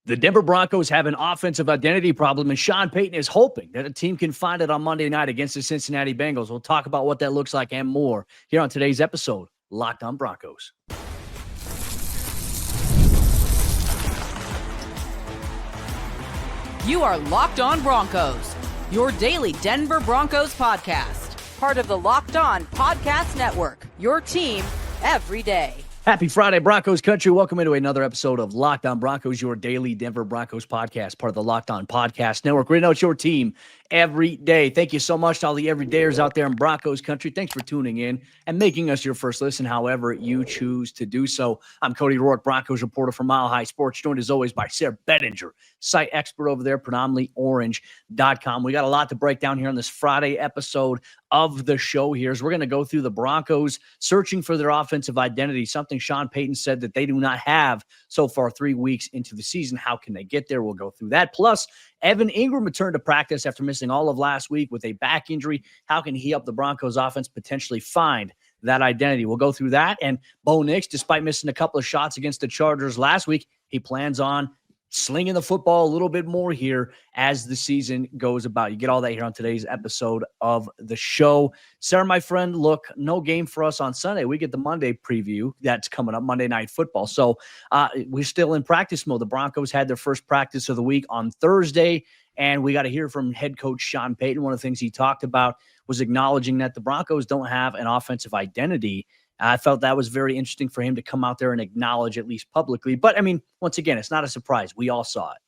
The Denver Broncos have an offensive identity problem, and Sean Payton is hoping that a team can find it on Monday night against the Cincinnati Bengals. We'll talk about what that looks like and more here on today's episode, Locked on Broncos. You are Locked on Broncos, your daily Denver Broncos podcast. Part of the Locked on Podcast Network, your team every day. Happy Friday, Broncos Country. Welcome into another episode of Locked on Broncos, your daily Denver Broncos podcast, part of the Locked on Podcast Network. We know it's your team every day. Thank you so much to all the everydayers out there in Broncos Country. Thanks for tuning in and making us your first listen, however you choose to do so. I'm Cody Roark, Broncos reporter for Mile High Sports, joined as always by Sayre Bedinger, site expert over there, predominantlyorange.com. We got a lot to break down here on this Friday episode of the show here. As we're going to go through the Broncos searching for their offensive identity, something Sean Payton said that they do not have so far 3 weeks into the season. How can they get there? We'll go through that. Plus, Evan Engram returned to practice after missing all of last week with a back injury. How can he help the Broncos offense potentially find that identity? We'll go through that. And Bo Nix, despite missing a couple of shots against the Chargers last week, he plans on slinging the football a little bit more here as the season goes about. You get all that here on today's episode of the show. Sayre, my friend, look, no game for us on Sunday. We get the Monday preview that's coming up, Monday Night Football. So we're still in practice mode. The Broncos had their first practice of the week on Thursday, and we got to hear from head coach Sean Payton. One of the things he talked about was acknowledging that the Broncos don't have an offensive identity. I felt that was very interesting for him to come out there and acknowledge, at least publicly. But, I mean, once again, it's not a surprise. We all saw it.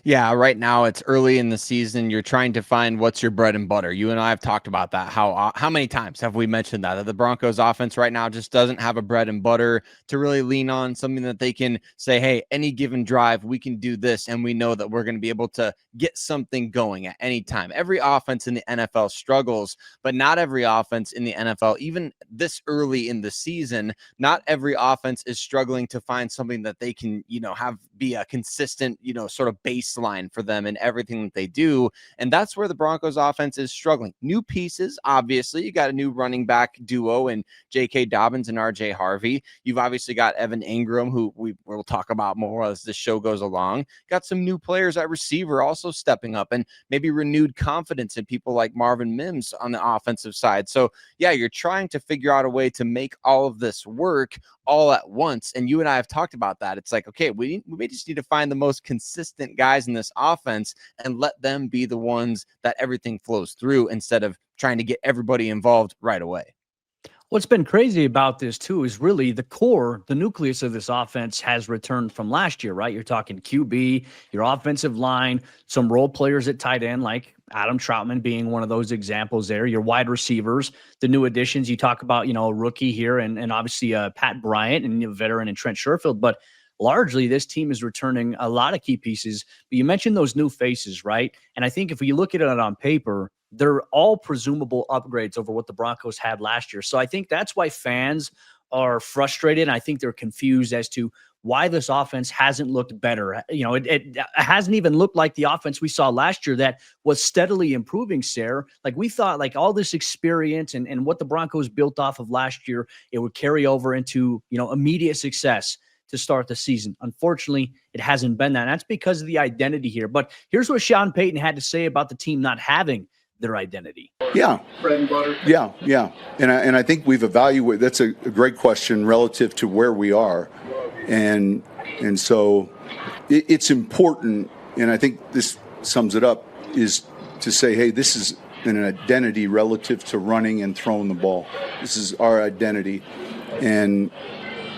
Yeah, right now it's early in the season. You're trying to find what's your bread and butter. You and I have talked about that. How many times have we mentioned that the Broncos offense right now just doesn't have a bread and butter to really lean on, something that they can say, hey, any given drive, we can do this, and we know that we're going to be able to get something going at any time. Every offense in the NFL struggles, but not every offense in the NFL, even this early in the season, not every offense is struggling to find something that they can, have be a consistent, sort of baseline for them in everything that they do. And that's where the Broncos offense is struggling. New pieces, obviously. You got a new running back duo in J.K. Dobbins and R.J. Harvey. You've obviously got Evan Engam, who we will talk about more as the show goes along. Got some new players at receiver also stepping up, and maybe renewed confidence in people like Marvin Mims on the offensive side. So, yeah, you're trying to figure out a way to make all of this work all at once. And you and I have talked about that. It's like, okay, we may just need to find the most consistent guys in this offense and let them be the ones that everything flows through instead of trying to get everybody involved right away. What's been crazy about this, too, is really the core, the nucleus of this offense has returned from last year, right? You're talking QB, your offensive line, some role players at tight end, like Adam Troutman being one of those examples there, your wide receivers, the new additions. You talk about, a rookie here and obviously Pat Bryant and a veteran and Trent Sherfield, but largely this team is returning a lot of key pieces. But you mentioned those new faces, right? And I think if you look at it on paper, they're all presumable upgrades over what the Broncos had last year. So I think that's why fans are frustrated. And I think they're confused as to why this offense hasn't looked better. It hasn't even looked like the offense we saw last year that was steadily improving, Sayre. Like we thought, like all this experience and what the Broncos built off of last year, it would carry over into, immediate success to start the season. Unfortunately, it hasn't been that. And that's because of the identity here. But here's what Sean Payton had to say about the team not having their identity. Yeah. Bread and butter. Yeah. And I think we've evaluated, that's a great question relative to where we are. And so it's important, and I think this sums it up, is to say, hey, this is an identity relative to running and throwing the ball. This is our identity. And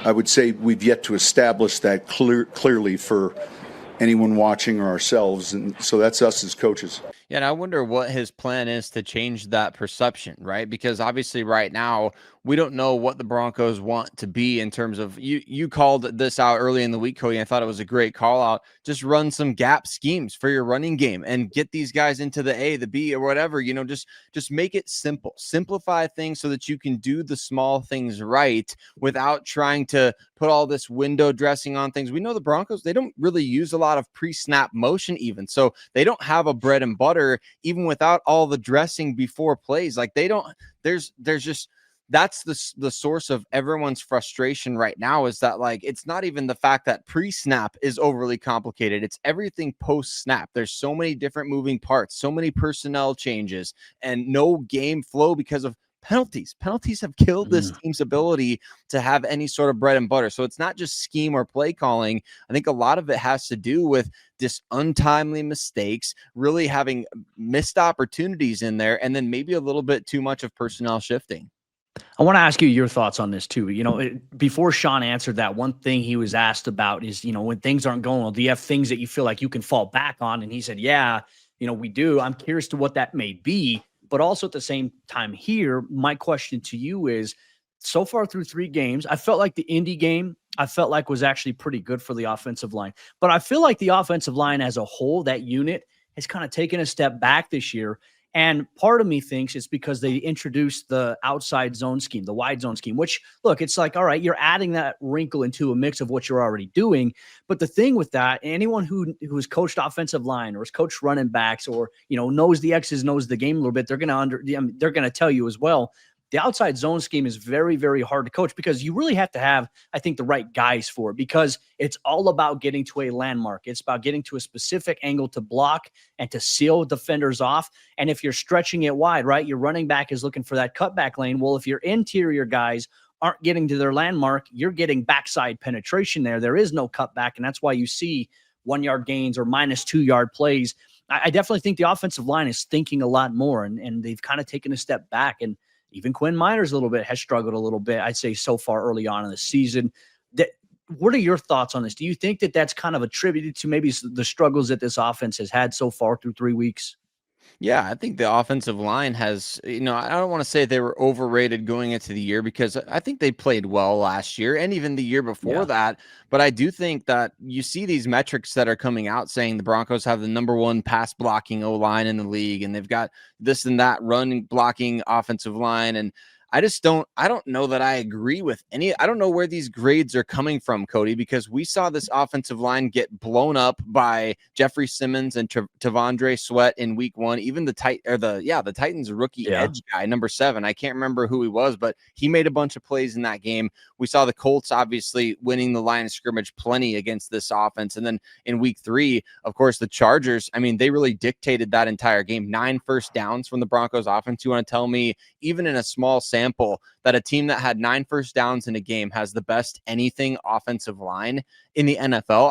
I would say we've yet to establish that clearly for anyone watching or ourselves. And so that's us as coaches. Yeah, and I wonder what his plan is to change that perception, right? Because obviously right now, we don't know what the Broncos want to be in terms of, you called this out early in the week, Cody. I thought it was a great call out. Just run some gap schemes for your running game and get these guys into the A, the B, or whatever, just make it simple. Simplify things so that you can do the small things right without trying to put all this window dressing on things. We know the Broncos, they don't really use a lot of pre-snap motion even. So they don't have a bread and butter even without all the dressing before plays. Like they don't, there's just that's the source of everyone's frustration right now, is that like it's not even the fact that pre-snap is overly complicated, it's everything post-snap. There's so many different moving parts, so many personnel changes, and no game flow because of penalties have killed this team's ability to have any sort of bread and butter. So it's not just scheme or play calling. I think a lot of it has to do with just untimely mistakes, really having missed opportunities in there, and then maybe a little bit too much of personnel shifting. I want to ask you your thoughts on this too. Before Sean answered that, one thing he was asked about is, when things aren't going well, do you have things that you feel like you can fall back on? And he said, yeah, we do. I'm curious to what that may be. But also at the same time here, my question to you is, so far through 3 games, I felt like the Indy game, was actually pretty good for the offensive line. But I feel like the offensive line as a whole, that unit, has kind of taken a step back this year. And part of me thinks it's because they introduced the outside zone scheme, the wide zone scheme, which, look, it's like, all right, you're adding that wrinkle into a mix of what you're already doing. But the thing with that, anyone who has coached offensive line or has coached running backs or, knows the X's, knows the game a little bit, they're going to tell you as well. The outside zone scheme is very, very hard to coach because you really have to have, I think, the right guys for it, because it's all about getting to a landmark. It's about getting to a specific angle to block and to seal defenders off. And if you're stretching it wide, right, your running back is looking for that cutback lane. Well, if your interior guys aren't getting to their landmark, you're getting backside penetration there. There is no cutback, and that's why you see 1-yard gains or -2-yard plays. I definitely think the offensive line is thinking a lot more, and they've kind of taken a step back. And even Quinn Miners a little bit has struggled a little bit, I'd say, so far early on in the season. What are your thoughts on this? Do you think that that's kind of attributed to maybe the struggles that this offense has had so far through 3 weeks? Yeah, I think the offensive line has, I don't want to say they were overrated going into the year, because I think they played well last year and even the year before that. But I do think that you see these metrics that are coming out saying the Broncos have the #1 pass blocking O-line in the league, and they've got this and that run blocking offensive line. And I don't know that I agree with I don't know where these grades are coming from, Cody, because we saw this offensive line get blown up by Jeffrey Simmons and Tavondre Sweat in week 1. Even the Titans rookie edge guy, number 7. I can't remember who he was, but he made a bunch of plays in that game. We saw the Colts obviously winning the line of scrimmage plenty against this offense. And then in week 3, of course, the Chargers, they really dictated that entire game. 9 first downs from the Broncos offense. You want to tell me, even in a small sample, that a team that had 9 first downs in a game has the best anything offensive line in the NFL?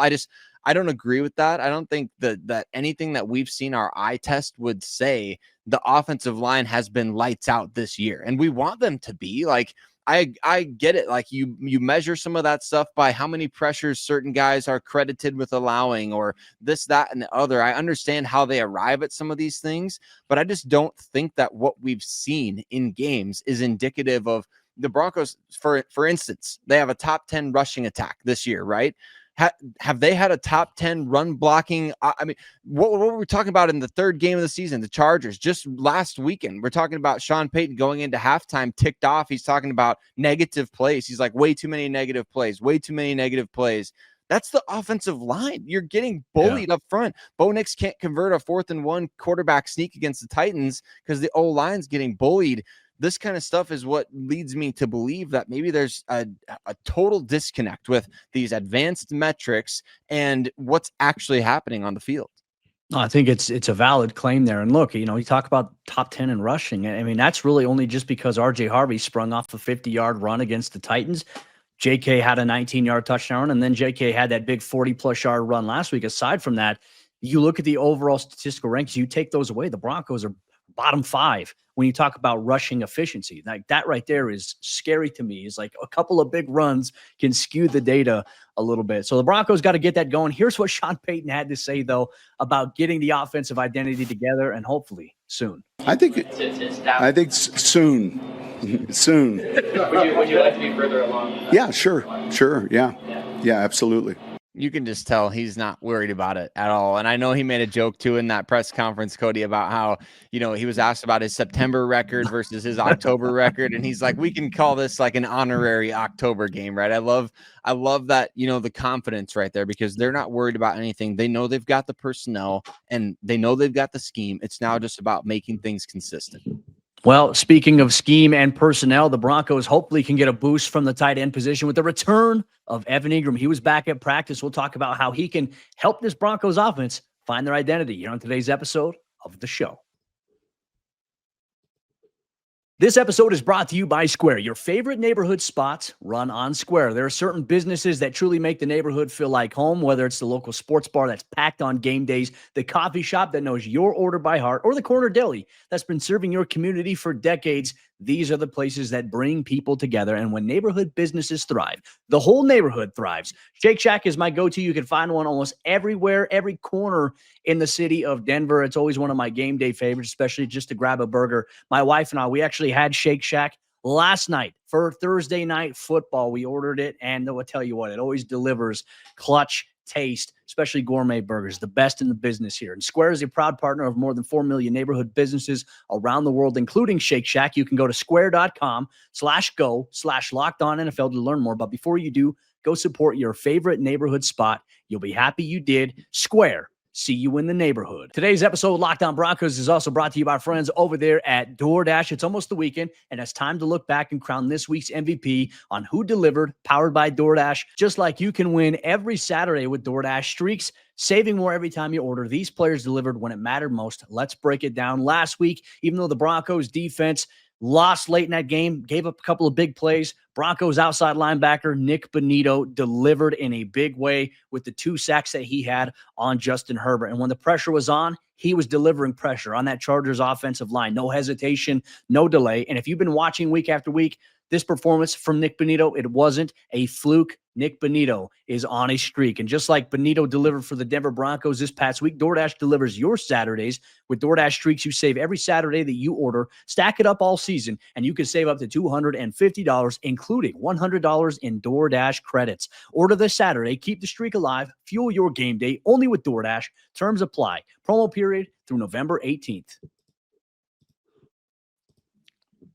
I don't agree with that. I don't think that anything that we've seen our eye test would say the offensive line has been lights out this year. And we want them to be. Like, I get it. Like, you measure some of that stuff by how many pressures certain guys are credited with allowing, or this, that, and the other. I understand how they arrive at some of these things, but I just don't think that what we've seen in games is indicative of the Broncos. For instance, they have a top 10 rushing attack this year, right? Have they had a top 10 run blocking? What were we talking about in the 3rd game of the season? The Chargers, just last weekend. We're talking about Sean Payton going into halftime ticked off. He's talking about negative plays. He's like, way too many negative plays, way too many negative plays. That's the offensive line. You're getting bullied up front. Bo Nix can't convert a 4th and 1 quarterback sneak against the Titans because the O-line's getting bullied. This kind of stuff is what leads me to believe that maybe there's a total disconnect with these advanced metrics and what's actually happening on the field. I think it's a valid claim there. And look, you talk about top 10 in rushing. That's really only just because RJ Harvey sprung off a 50-yard run against the Titans. JK had a 19-yard touchdown, and then JK had that big 40-plus yard run last week. Aside from that, you look at the overall statistical ranks, you take those away, the Broncos are bottom 5 when you talk about rushing efficiency. Like, that right there is scary to me. Is like a couple of big runs can skew the data a little bit. So the Broncos got to get that going. Here's what Sean Payton had to say, though, about getting the offensive identity together, and hopefully soon. I think soon. Soon. Would you like to be further along? Yeah, sure. Yeah, absolutely. You can just tell he's not worried about it at all. And I know he made a joke too in that press conference, Cody, about how, he was asked about his September record versus his October record. And he's like, we can call this like an honorary October game, right? I love that, the confidence right there, because they're not worried about anything. They know they've got the personnel and they know they've got the scheme. It's now just about making things consistent. Well, speaking of scheme and personnel, the Broncos hopefully can get a boost from the tight end position with the return of Evan Engram. He was back at practice. We'll talk about how he can help this Broncos offense find their identity here on today's episode of the show. This episode is brought to you by Square, your favorite neighborhood spots run on Square. There are certain businesses that truly make the neighborhood feel like home, whether it's the local sports bar that's packed on game days, the coffee shop that knows your order by heart, or the corner deli that's been serving your community for decades. These are the places that bring people together. And when neighborhood businesses thrive, the whole neighborhood thrives. Shake Shack is my go-to. You can find one almost everywhere, every corner in the city of Denver. It's always one of my game day favorites, especially just to grab a burger. My wife and I, we actually had Shake Shack last night for Thursday night football. We ordered it, and I'll tell you what, it always delivers clutch taste, especially gourmet burgers, the best in the business here. And Square is a proud partner of more than 4 million neighborhood businesses around the world, including Shake Shack. You can go to square.com/go/LockedOnNFL to learn more. But before you do, go support your favorite neighborhood spot. You'll be happy you did. Square. See you in the neighborhood. Today's episode of Locked On Broncos is also brought to you by our friends over there at DoorDash. It's almost the weekend, and it's time to look back and crown this week's MVP on Who Delivered, powered by DoorDash. Just like you can win every Saturday with DoorDash streaks, saving more every time you order. These players delivered when it mattered most. Let's break it down. Last week, even though the Broncos defense lost late in that game, gave up a couple of big plays, Broncos outside linebacker Nik Bonitto delivered in a big way with the 2 sacks that he had on Justin Herbert. And when the pressure was on, he was delivering pressure on that Chargers offensive line. No hesitation, no delay. And if you've been watching week after week, this performance from Nik Bonitto, it wasn't a fluke. Nik Bonitto is on a streak. And just like Bonitto delivered for the Denver Broncos this past week, DoorDash delivers your Saturdays. With DoorDash streaks, you save every Saturday that you order. Stack it up all season, and you can save up to $250, including $100 in DoorDash credits. Order this Saturday. Keep the streak alive. Fuel your game day only with DoorDash. Terms apply. Promo period through November 18th.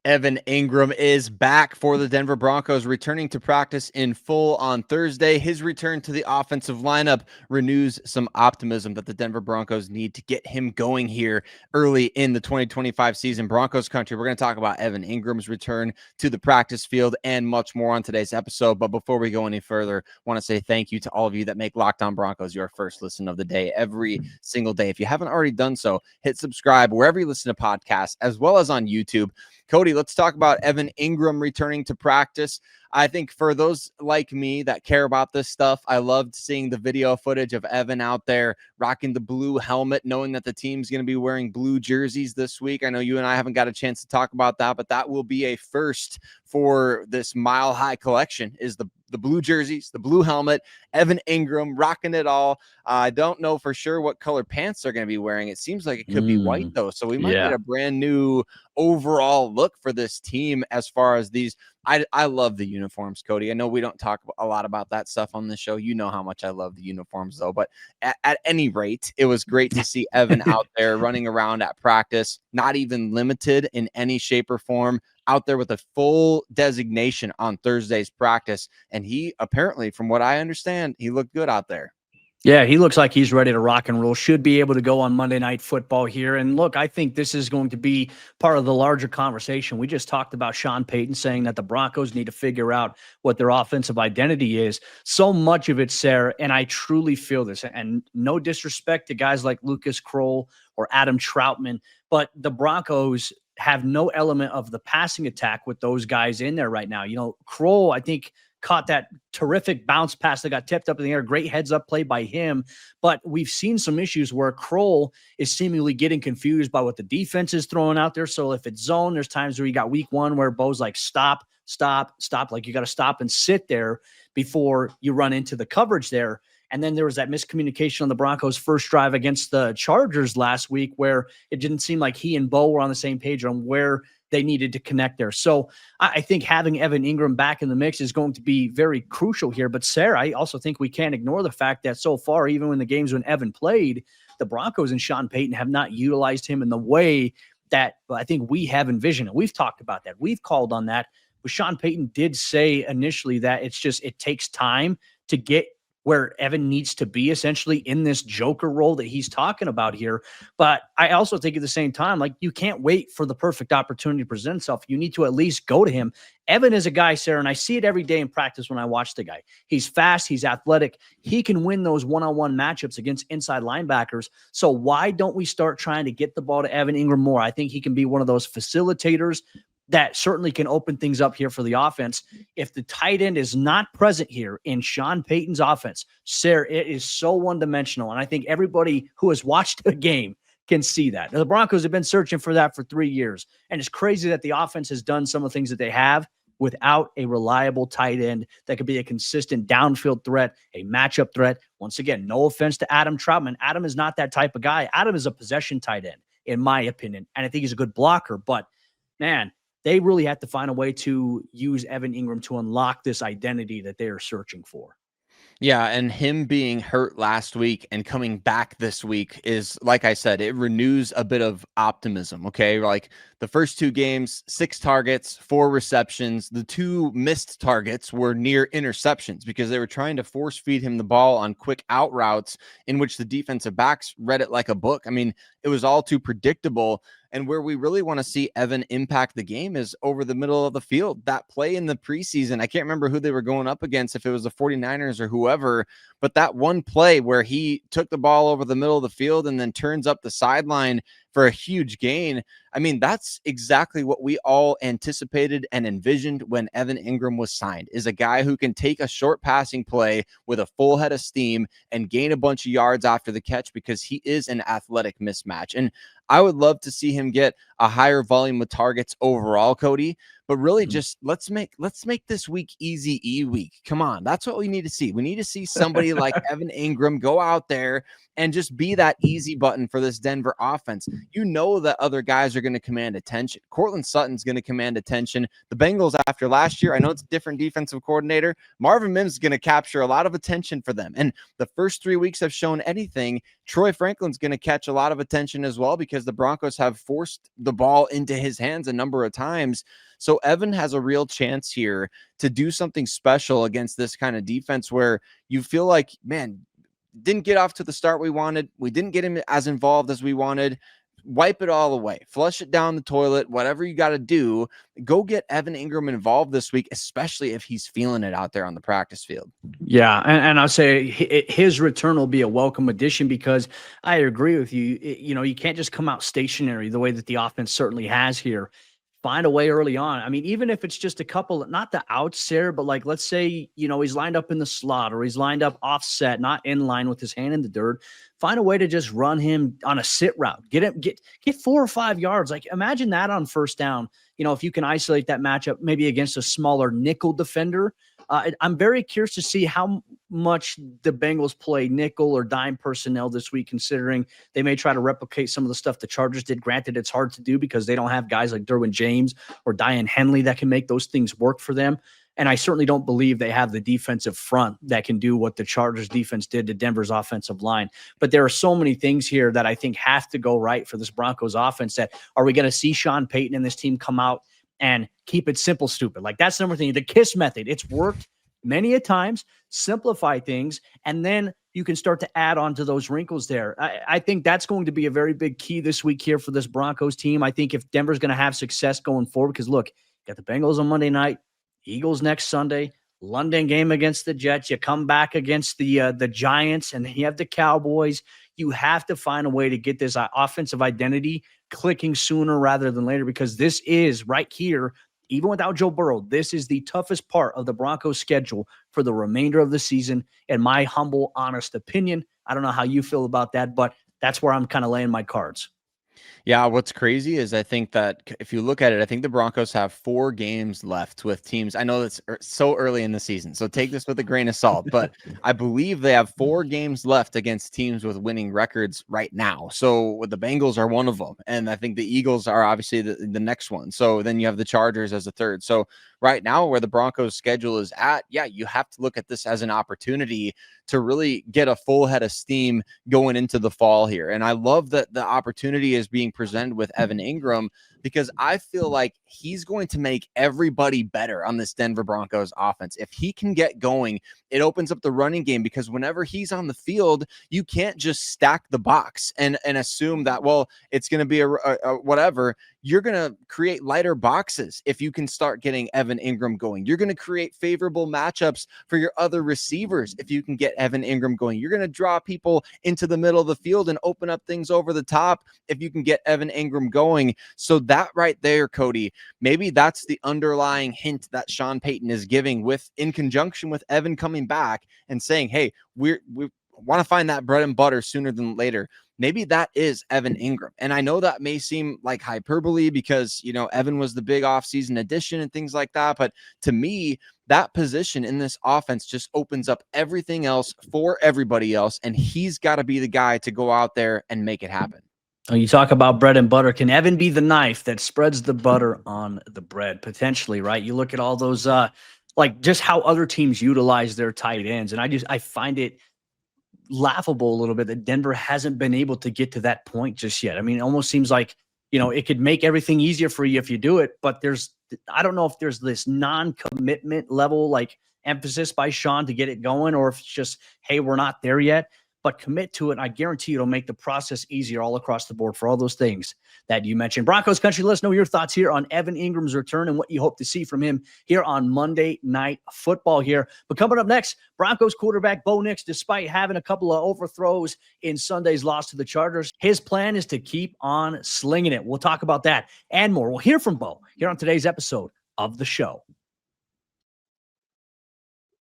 Evan Engram is back for the Denver Broncos, returning to practice in full on Thursday. His return to the offensive lineup renews some optimism that the Denver Broncos need to get him going here early in the 2025 season. Broncos Country, we're going to talk about Evan Engram's return to the practice field and much more on today's episode. But before we go any further, I want to say thank you to all of you that make Locked On Broncos your first listen of the day every single day. If you haven't already done so, hit subscribe wherever you listen to podcasts, as well as on YouTube. Cody, let's talk about Evan Engram returning to practice. I think for those like me that care about this stuff, I loved seeing the video footage of Evan out there rocking the blue helmet, knowing that the team's going to be wearing blue jerseys this week. I know you and I haven't got a chance to talk about that, but that will be a first for this Mile High collection, is the blue jerseys, the blue helmet, Evan Engram rocking it all. I don't know for sure what color pants they're going to be wearing. It seems like it could be white, though. So we might get a brand new overall look for this team as far as these. I love the uniforms, Cody. I know we don't talk a lot about that stuff on this show. You know how much I love the uniforms, though. But at any rate, it was great to see Evan out there running around at practice, not even limited in any shape or form, out there with a full designation on Thursday's practice. And he apparently, from what I understand, he looked good out there. Yeah, he looks like he's ready to rock and roll. Should be able to go on Monday Night Football here. And look, I think this is going to be part of the larger conversation. We just talked about Sean Payton saying that the Broncos need to figure out what their offensive identity is. So much of it, Sayre, and I truly feel this, and no disrespect to guys like Lucas Kroll or Adam Troutman, but the Broncos have no element of the passing attack with those guys in there right now. You know, Kroll, I think, caught that terrific bounce pass that got tipped up in the air. Great heads up play by him. But we've seen some issues where Kroll is seemingly getting confused by what the defense is throwing out there. So if it's zone, there's times where you got week one where Bo's like, stop. Like you got to stop and sit there before you run into the coverage there. And then there was that miscommunication on the Broncos' first drive against the Chargers last week where it didn't seem like he and Bo were on the same page on where they needed to connect there. So I think having Evan Engram back in the mix is going to be very crucial here. But Sayre, I also think we can't ignore the fact that so far, even in the games when Evan played, the Broncos and Sean Payton have not utilized him in the way that I think we have envisioned. And we've talked about that. We've called on that. But Sean Payton did say initially that it takes time to get where Evan needs to be essentially in this joker role that he's talking about here. But I also think at the same time, like, you can't wait for the perfect opportunity to present itself. You need to at least go to him. Evan is a guy, Sayre, and I see it every day in practice when I watch the guy. He's fast. He's athletic. He can win those one-on-one matchups against inside linebackers. So why don't we start trying to get the ball to Evan Engam more? I think he can be one of those facilitators that certainly can open things up here for the offense. If the tight end is not present here in Sean Payton's offense, Sayre, it is so one-dimensional. And I think everybody who has watched the game can see that. Now, the Broncos have been searching for that for 3 years. And it's crazy that the offense has done some of the things that they have without a reliable tight end that could be a consistent downfield threat, a matchup threat. Once again, no offense to Adam Troutman. Adam is not that type of guy. Adam is a possession tight end, in my opinion. And I think he's a good blocker. But, man, they really have to find a way to use Evan Engam to unlock this identity that they are searching for. Yeah, and him being hurt last week and coming back this week is, like I said, it renews a bit of optimism, okay? Like the first 2 games, 6 targets, 4 receptions. The 2 missed targets were near interceptions because they were trying to force feed him the ball on quick out routes in which the defensive backs read it like a book. I mean, it was all too predictable. And where we really want to see Evan impact the game is over the middle of the field. That play in the preseason, I can't remember who they were going up against, if it was the 49ers or whoever, but that one play where he took the ball over the middle of the field and then turns up the sideline for a huge gain. I mean, that's exactly what we all anticipated and envisioned when Evan Engam was signed, is a guy who can take a short passing play with a full head of steam and gain a bunch of yards after the catch because he is an athletic mismatch. And I would love to see him get a higher volume of targets overall, Cody, but really just let's make this week easy week. Come on. That's what we need to see. We need to see somebody like Evan Engam go out there and just be that easy button for this Denver offense. You know that other guys are going to command attention. Cortland Sutton's going to command attention. The Bengals, after last year, I know it's a different defensive coordinator. Marvin Mims is going to capture a lot of attention for them. And the first 3 weeks have shown anything. Troy Franklin's going to catch a lot of attention as well because the Broncos have forced the ball into his hands a number of times. So Evan has a real chance here to do something special against this kind of defense where you feel like, man, didn't get off to the start we wanted. We didn't get him as involved as we wanted. Wipe it all away. Flush it down the toilet. Whatever you got to do, go get Evan Engam involved this week, especially if he's feeling it out there on the practice field. Yeah, and I'll say his return will be a welcome addition because I agree with you. You know, you can't just come out stationary the way that the offense certainly has here. Find a way early on. I mean, even if it's just a couple, not the outs there, but like, let's say, you know, he's lined up in the slot or he's lined up offset, not in line with his hand in the dirt. Find a way to just run him on a sit route. Get 4 or 5 yards. Like, imagine that on first down. You know, if you can isolate that matchup, maybe against a smaller nickel defender. I'm very curious to see how much the Bengals play nickel or dime personnel this week, considering they may try to replicate some of the stuff the Chargers did. Granted, it's hard to do because they don't have guys like Derwin James or Diane Henley that can make those things work for them. And I certainly don't believe they have the defensive front that can do what the Chargers defense did to Denver's offensive line. But there are so many things here that I think have to go right for this Broncos offense. That are we going to see Sean Payton and this team come out and keep it simple, stupid? Like, that's the number thing. The KISS method, it's worked many a times. Simplify things, and then you can start to add on to those wrinkles there. I think that's going to be a very big key this week here for this Broncos team. I think if Denver's going to have success going forward, because look, you got the Bengals on Monday night, Eagles next Sunday, London game against the Jets. You come back against the Giants, and then you have the Cowboys. You have to find a way to get this offensive identity clicking sooner rather than later, because this is right here, even without Joe Burrow, this is the toughest part of the Broncos schedule for the remainder of the season, in my humble, honest opinion. I don't know how you feel about that, but that's where I'm kind of laying my cards. Yeah, what's crazy is I think that if you look at it, I think the Broncos have 4 games left with teams. I know that's so early in the season, so take this with a grain of salt, but I believe they have 4 games left against teams with winning records right now. So the Bengals are one of them, and I think the Eagles are obviously the next one. So then you have the Chargers as a third. So right now, where the Broncos schedule is at, yeah, you have to look at this as an opportunity to really get a full head of steam going into the fall here. And I love that the opportunity is being presented with Evan Engam, because I feel like he's going to make everybody better on this Denver Broncos offense. If he can get going, it opens up the running game, because whenever he's on the field, you can't just stack the box and assume that, well, it's going to be a whatever. You're going to create lighter boxes if you can start getting Evan Engam going. You're going to create favorable matchups for your other receivers if you can get Evan Engam going. You're going to draw people into the middle of the field and open up things over the top if you can get Evan Engam going. So that right there, Cody, maybe that's the underlying hint that Sean Payton is giving, with in conjunction with Evan coming back and saying, hey, we want to find that bread and butter sooner than later. Maybe that is Evan Engam. And I know that may seem like hyperbole because, you know, Evan was the big offseason addition and things like that. But to me, that position in this offense just opens up everything else for everybody else. And he's got to be the guy to go out there and make it happen. You talk about bread and butter. Can Evan be the knife that spreads the butter on the bread? Potentially, right? You look at all those, like just how other teams utilize their tight ends. And I find it laughable a little bit that Denver hasn't been able to get to that point just yet. I mean, it almost seems like, you know, it could make everything easier for you if you do it, but I don't know if there's this non-commitment level, like emphasis by Sean to get it going, or if it's just, hey, we're not there yet, but commit to it. I guarantee it'll make the process easier all across the board for all those things that you mentioned. Broncos Country, let us know your thoughts here on Evan Engam's return and what you hope to see from him here on Monday Night Football here. But coming up next, Broncos quarterback Bo Nix, despite having a couple of overthrows in Sunday's loss to the Chargers, his plan is to keep on slinging it. We'll talk about that and more. We'll hear from Bo here on today's episode of the show.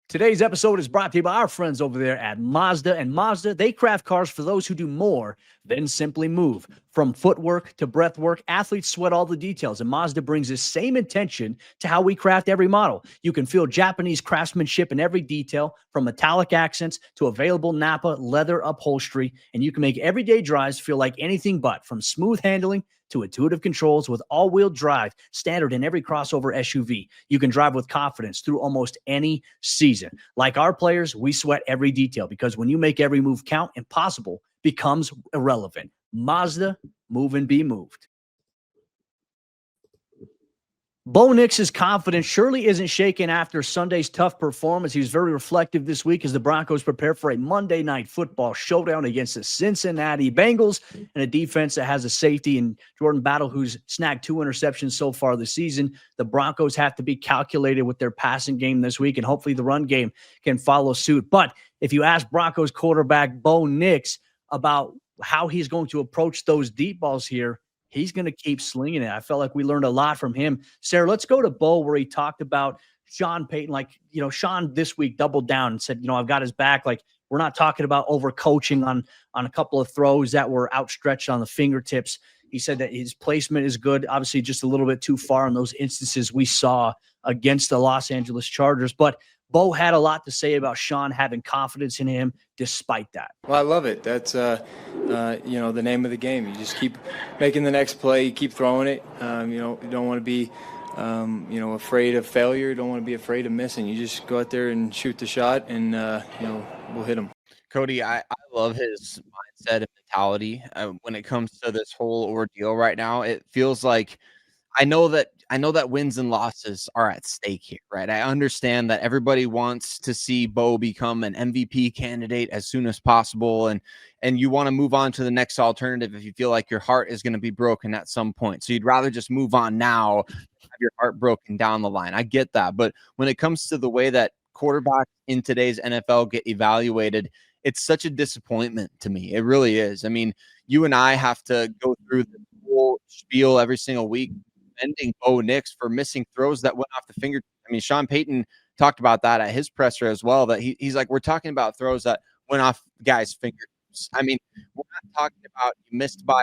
Today's episode is brought to you by our friends over there at Mazda. And Mazda, they craft cars for those who do more than simply move. From footwork to breath work, athletes sweat all the details. And Mazda brings the same intention to how we craft every model. You can feel Japanese craftsmanship in every detail, from metallic accents to available Napa leather upholstery. And you can make everyday drives feel like anything but, from smooth handling to intuitive controls with all-wheel drive standard in every crossover SUV. You can drive with confidence through almost any season. Like our players, we sweat every detail, because when you make every move count, impossible becomes irrelevant. Mazda, move and be moved. Bo Nix's confidence surely isn't shaken after Sunday's tough performance. He was very reflective this week as the Broncos prepare for a Monday Night Football showdown against the Cincinnati Bengals, and a defense that has a safety in Jordan Battle who's snagged 2 interceptions so far this season. The Broncos have to be calculated with their passing game this week, and hopefully the run game can follow suit. But if you ask Broncos quarterback Bo Nix about how he's going to approach those deep balls here, he's going to keep slinging it. I felt like we learned a lot from him. Sayre, let's go to Bo, where he talked about Sean Payton. Like, you know, Sean this week doubled down and said, you know, I've got his back. Like, we're not talking about overcoaching on a couple of throws that were outstretched on the fingertips. He said that his placement is good, obviously just a little bit too far in those instances we saw against the Los Angeles Chargers. But Bo had a lot to say about Sean having confidence in him despite that. Well, I love it. That's, you know, the name of the game. You just keep making the next play, you keep throwing it. You know, you don't want to be, you know, afraid of failure. You don't want to be afraid of missing. You just go out there and shoot the shot, and, you know, we'll hit them. Cody, I love his mindset and mentality when it comes to this whole ordeal right now. It feels like I know that wins and losses are at stake here, right? I understand that everybody wants to see Bo become an MVP candidate as soon as possible, and you want to move on to the next alternative if you feel like your heart is going to be broken at some point. So you'd rather just move on now than have your heart broken down the line. I get that, but when it comes to the way that quarterbacks in today's NFL get evaluated, it's such a disappointment to me. It really is. I mean, you and I have to go through the whole spiel every single week, defending Bo Nix for missing throws that went off the fingertips. I mean, Sean Payton talked about that at his presser as well, that he's like, we're talking about throws that went off guys' fingertips. I mean, we're not talking about you missed by,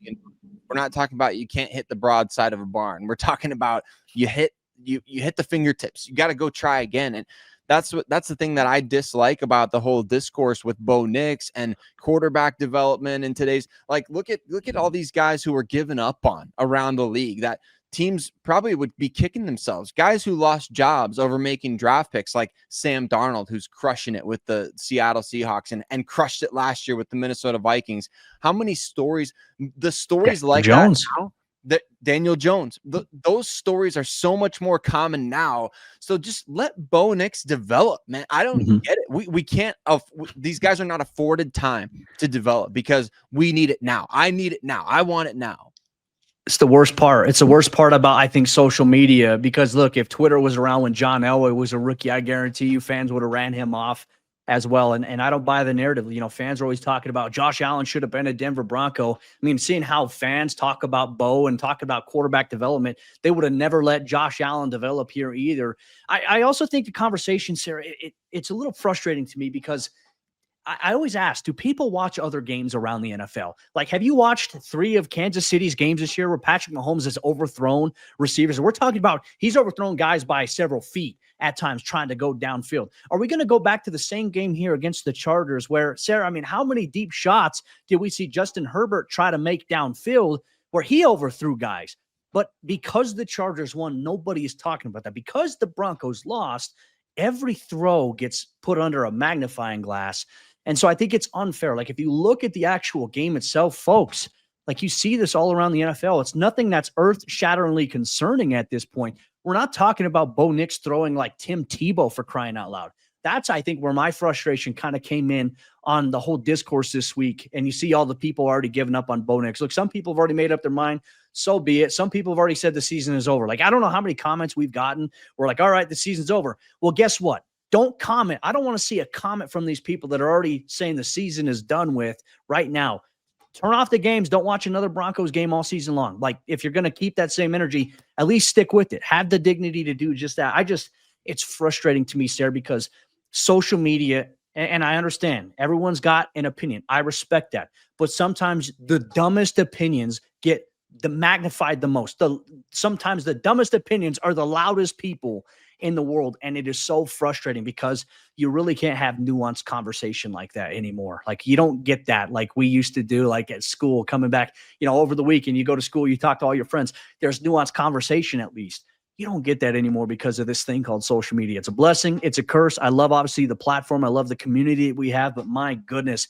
you know, we're not talking about you can't hit the broad side of a barn. We're talking about you hit the fingertips. You got to go try again. And that's the thing that I dislike about the whole discourse with Bo Nix and quarterback development in today's, like, look at all these guys who were given up on around the league that teams probably would be kicking themselves. Guys who lost jobs over making draft picks, like Sam Darnold, who's crushing it with the Seattle Seahawks and crushed it last year with the Minnesota Vikings. How many stories, like Jones. That now, Daniel Jones. Those stories are so much more common now. So just let Bo Nix develop, man. I don't get it. We can't. These guys are not afforded time to develop because we need it now. I need it now. I want it now. It's the worst part. It's the worst part about, I think, social media, because look, if Twitter was around when John Elway was a rookie, I guarantee you fans would have ran him off as well. And I don't buy the narrative. You know, fans are always talking about Josh Allen should have been a Denver Bronco. I mean, seeing how fans talk about Bo and talk about quarterback development, they would have never let Josh Allen develop here either. I also think the conversation, Sayre, it's a little frustrating to me because I always ask, do people watch other games around the NFL? Like, have you watched 3 of Kansas City's games this year where Patrick Mahomes has overthrown receivers? We're talking about he's overthrown guys by several feet at times trying to go downfield. Are we going to go back to the same game here against the Chargers where, Sayre, I mean, how many deep shots did we see Justin Herbert try to make downfield where he overthrew guys? But because the Chargers won, nobody is talking about that. Because the Broncos lost, every throw gets put under a magnifying glass. And so I think it's unfair. Like, if you look at the actual game itself, folks, like, you see this all around the NFL. It's nothing that's earth-shatteringly concerning at this point. We're not talking about Bo Nix throwing like Tim Tebow, for crying out loud. That's, I think, where my frustration kind of came in on the whole discourse this week. And you see all the people already giving up on Bo Nix. Look, some people have already made up their mind. So be it. Some people have already said the season is over. Like, I don't know how many comments we've gotten. We're like, all right, the season's over. Well, guess what? Don't comment. I don't want to see a comment from these people that are already saying the season is done with right now. Turn off the games. Don't watch another Broncos game all season long. Like, if you're going to keep that same energy, at least stick with it. Have the dignity to do just that. It's frustrating to me, Sayre, because social media, and I understand everyone's got an opinion. I respect that. But sometimes the dumbest opinions get magnified the most. Sometimes the dumbest opinions are the loudest people in the world. And it is so frustrating because you really can't have nuanced conversation like that anymore. Like, you don't get that like we used to do, like at school, coming back, over the weekend, you go to school, you talk to all your friends. There's nuanced conversation at least. You don't get that anymore because of this thing called social media. It's a blessing. It's a curse. I love, obviously, the platform. I love the community we have, but my goodness,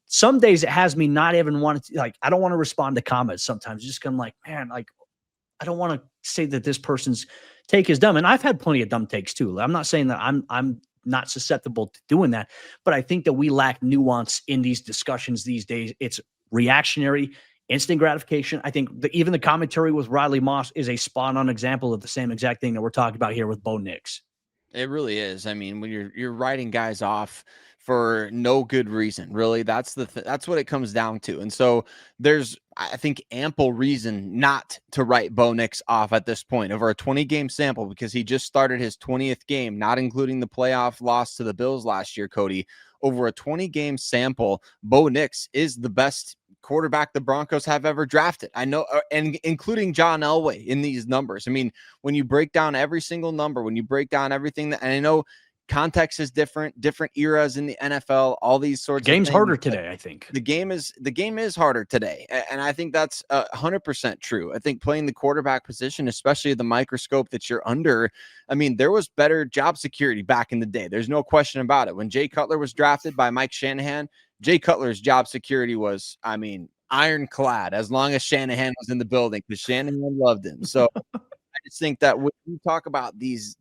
some days it has me not even wanting to, like, I don't want to respond to comments sometimes. Just kind of like, man, like, I don't want to say that this person's take is dumb. And I've had plenty of dumb takes too. I'm not saying that I'm not susceptible to doing that, but I think that we lack nuance in these discussions these days. It's reactionary, instant gratification. I think even the commentary with Riley Moss is a spot-on example of the same exact thing that we're talking about here with Bo Nix. It really is. I mean, when you're writing guys off for no good reason, really, that's what it comes down to. And so there's, I think, ample reason not to write Bo Nix off at this point over a 20-game sample, because he just started his 20th game, not including the playoff loss to the Bills last year, Cody. Over a 20-game sample, Bo Nix is the best quarterback the Broncos have ever drafted. I know, and including John Elway in these numbers. I mean, when you break down every single number, when you break down everything and I know context is different eras in the NFL, all these sorts of things. Game's harder today, I think. The game is harder today. And I think that's 100% true. I think playing the quarterback position, especially the microscope that you're under, I mean, there was better job security back in the day. There's no question about it. When Jay Cutler was drafted by Mike Shanahan, Jay Cutler's job security was, I mean, ironclad as long as Shanahan was in the building, because Shanahan loved him. So I just think that when you talk about these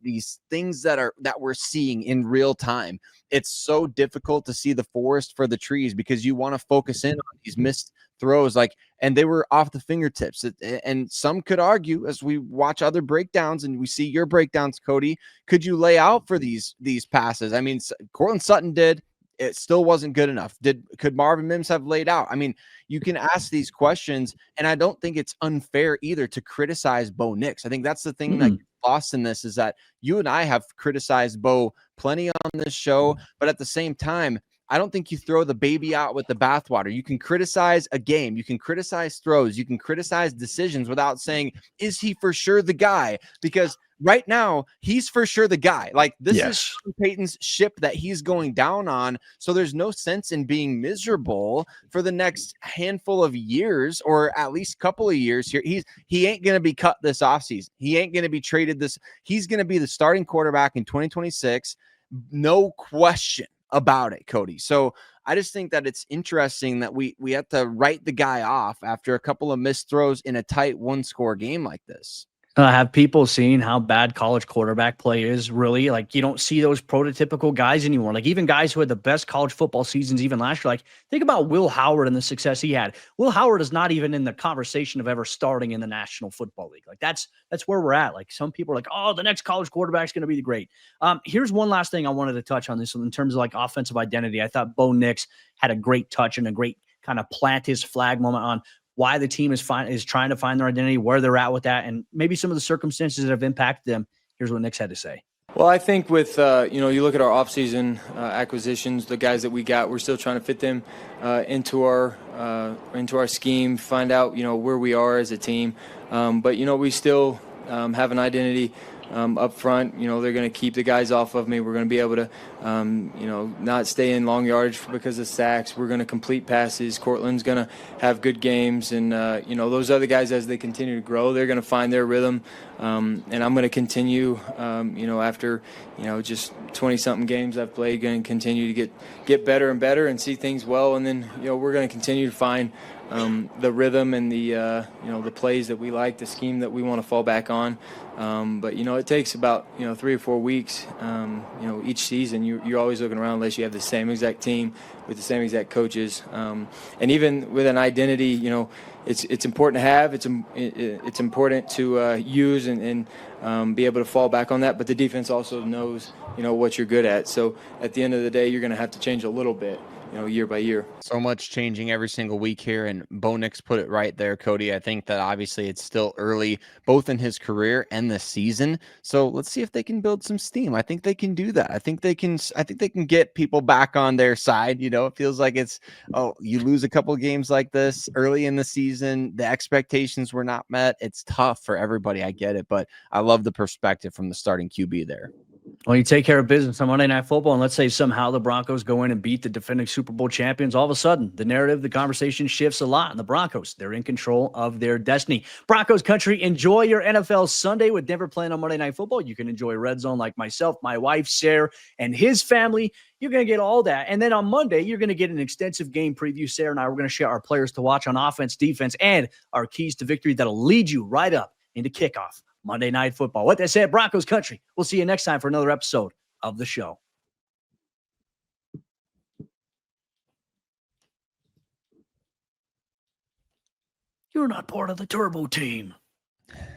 things that we're seeing in real time, it's so difficult to see the forest for the trees, because you want to focus in on these missed throws, and they were off the fingertips. And some could argue, as we watch other breakdowns and we see your breakdowns, Cody, could you lay out for these passes? I mean, Cortland Sutton did. It still wasn't good enough. Could Marvin Mims have laid out? I mean, you can ask these questions, and I don't think it's unfair either to criticize Bo Nix. I think that's the thing that gets lost in this, is that you and I have criticized Bo plenty on this show, but at the same time, I don't think you throw the baby out with the bathwater. You can criticize a game, you can criticize throws, you can criticize decisions without saying, is he for sure the guy? Because right now, he's for sure the guy. Like, this is Sean Payton's ship that he's going down on. So there's no sense in being miserable for the next handful of years, or at least couple of years here. He ain't going to be cut this offseason. He ain't going to be traded this. He's going to be the starting quarterback in 2026. No question about it, Cody. So I just think that it's interesting that we have to write the guy off after a couple of missed throws in a tight 1-score game like this. Have people seen how bad college quarterback play is? Really, like, you don't see those prototypical guys anymore. Like, even guys who had the best college football seasons even last year. Like, think about Will Howard and the success he had. Will Howard is not even in the conversation of ever starting in the National Football League. Like, that's where we're at. Like, some people are like, oh, the next college quarterback is going to be the great. Here's one last thing I wanted to touch on this in terms of like offensive identity. I thought Bo Nix had a great touch and a great kind of plant his flag moment on why the team is trying to find their identity, where they're at with that, and maybe some of the circumstances that have impacted them. Here's what Nick's had to say. Well, I think with, you look at our offseason acquisitions, the guys that we got, we're still trying to fit them into our scheme, find out, where we are as a team. But, we still have an identity up front. They're going to keep the guys off of me. We're going to be able to, not stay in long yardage because of sacks. We're going to complete passes. Cortland's going to have good games. And, those other guys, as they continue to grow, they're going to find their rhythm. And I'm going to continue, after, just 20-something games I've played, going to continue to get better and better and see things well. And then, we're going to continue to find the rhythm and the plays that we like, the scheme that we want to fall back on. But, it takes about, 3 or 4 weeks, each season. You're always looking around unless you have the same exact team with the same exact coaches. And even with an identity, it's important to have. It's important to use and be able to fall back on that. But the defense also knows, what you're good at. So at the end of the day, you're going to have to change a little bit, year by year. So much changing every single week here, and Bo Nix put it right there, Cody. I think that obviously it's still early, both in his career and the season. So let's see if they can build some steam. I think they can do that. I think they can get people back on their side. It feels like you lose a couple games like this early in the season. The expectations were not met. It's tough for everybody. I get it, but I love the perspective from the starting QB there. Well, you take care of business on Monday Night Football, and let's say somehow the Broncos go in and beat the defending Super Bowl champions. All of a sudden, the narrative, the conversation shifts a lot, and the Broncos, they're in control of their destiny. Broncos Country, enjoy your NFL Sunday with Denver playing on Monday Night Football. You can enjoy Red Zone like myself, my wife, Sayre, and his family. You're going to get all that. And then on Monday, you're going to get an extensive game preview. Sayre and I, we're going to share our players to watch on offense, defense, and our keys to victory that'll lead you right up into kickoff Monday Night Football. What they said, Broncos Country. We'll see you next time for another episode of the show. You're not part of the Turbo team.